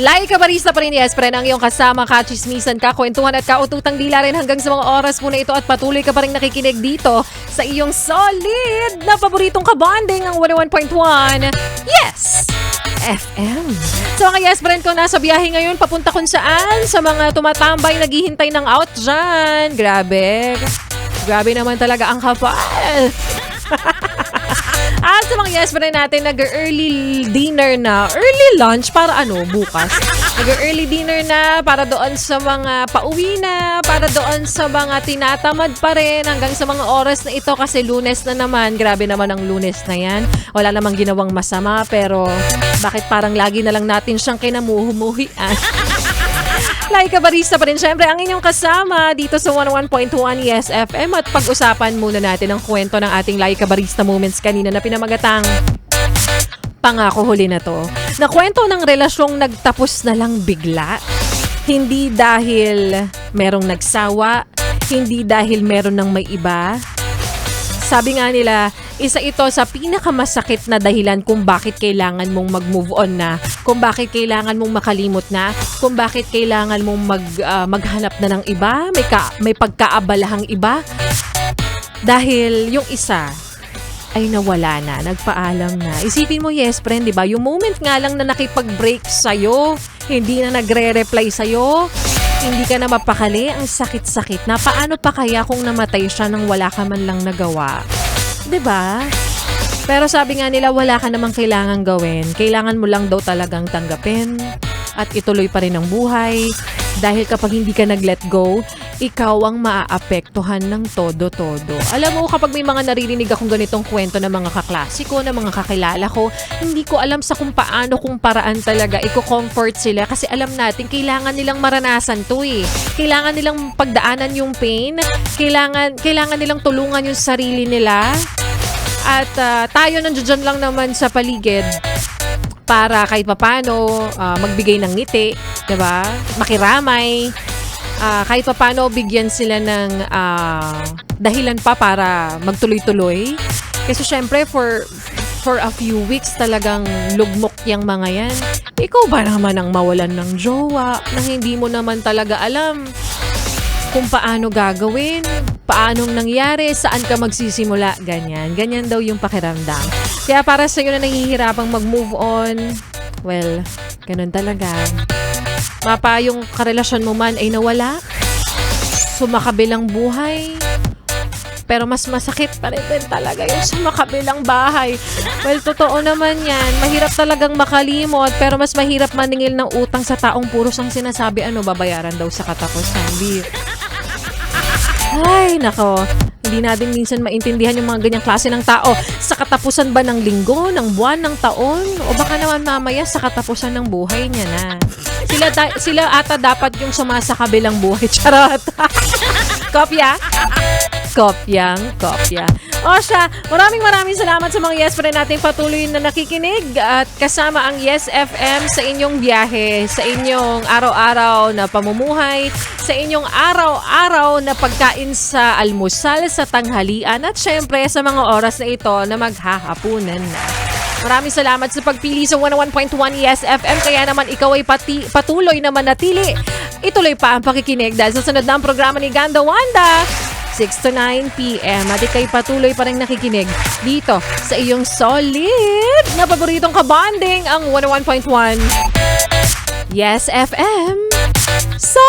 Laika Barista pa rin, yes, pre, ang iyong kasama, kachismisan ka, kwentuhan at kaututang dila rin hanggang sa mga oras po na ito at patuloy ka pa rin nakikinig dito sa iyong solid na paboritong kabanding ang 101.1 Yes FM. So mga yes friend ko, nasa biyahe ngayon papunta kung saan, sa mga tumatambay naghihintay ng out dyan. Grabe naman talaga ang kapal. At sa mga yes friend natin, nag-early dinner na, early lunch para bukas. Nag-early dinner na para doon sa mga pauwi na, para doon sa mga tinatamad pa rin hanggang sa mga oras na ito kasi Lunes na naman. Grabe naman ang Lunes na yan. Wala namang ginawang masama pero bakit parang lagi na lang natin siyang kinamuhumuhian? Laika Barista pa rin syempre ang inyong kasama dito sa 101.1 Yes FM at pag-usapan muna natin ang kwento ng ating Laika Barista Moments kanina na pinamagatang Pangako Huli na to. Na kwento ng relasyong nagtapos na lang bigla. Hindi dahil merong nagsawa, hindi dahil meron ng may iba. Sabi nga nila, isa ito sa pinakamasakit na dahilan kung bakit kailangan mong mag-move on na, kung bakit kailangan mong makalimot na, kung bakit kailangan mong maghanap na ng iba, may pagkaabalahang iba. Dahil yung isa ay nawala na, nagpaalam na. Isipin mo, yes friend, di ba? Yung moment nga lang na nakipag-break sa'yo, hindi na nagre-reply sa'yo, hindi ka na mapakali, ang sakit-sakit na. Paano pa kaya kung namatay siya nang wala ka man lang nagawa? 'Di ba? Pero sabi nga nila, wala ka namang kailangan gawin. Kailangan mo lang daw talagang tanggapin at ituloy pa rin ang buhay. Dahil kapag hindi ka nag-let go, ikaw ang maaapektuhan ng todo-todo. Alam mo, kapag may mga naririnig akong ganitong kwento ng mga kaklase ko, ng mga kakilala ko, hindi ko alam sa kung paraan talaga i-comfort sila kasi alam natin, kailangan nilang maranasan to eh. Kailangan nilang pagdaanan yung pain, kailangan nilang tulungan yung sarili nila. At tayo nandiyan lang naman sa paligid para kahit papano magbigay ng ngiti, 'di ba? Makiramay. Kahit papano bigyan sila ng dahilan pa para magtuloy-tuloy. Kasi syempre for a few weeks talagang lugmok yang mga yan. Ikaw ba naman ang mawalan ng jowa na hindi mo naman talaga alam kung paano gagawin, paanong nangyari, saan ka magsisimula, ganyan. Ganyan daw yung pakiramdam. Kaya para sa iyo na nahihirapang mag-move on, well, ganun talaga. Mapa yung karelasyon mo man ay nawala, sumakabilang buhay, pero mas masakit pa rin din talaga yung sumakabilang bahay. Well, totoo naman yan. Mahirap talagang makalimot, pero mas mahirap maningil ng utang sa taong puros ang sinasabi, babayaran daw sa katapusan. Ay, nako. Hindi natin minsan maintindihan yung mga ganyang klase ng tao. Sa katapusan ba ng linggo, ng buwan, ng taon? O baka naman mamaya sa katapusan ng buhay niya na. Sila ata dapat yung sumasa kabilang buhay. Charot. Kopya? Kopya. O siya, maraming salamat sa mga yes friend natin patuloy na nakikinig at kasama ang Yes FM sa inyong biyahe, sa inyong araw-araw na pamumuhay, sa inyong araw-araw na pagkain sa almusal, sa tanghalian at syempre sa mga oras na ito na maghahapunan na. Maraming salamat sa pagpili sa 101.1 Yes FM. Kaya naman ikaw ay patuloy na manatili. Ituloy pa ang pakikinig dahil sa sunod na ang programa ni Ganda Wanda. 6 to 9 p.m. At ikay patuloy pa rin nakikinig dito sa iyong solid na paboritong kabanding ang 101.1 Yes FM. So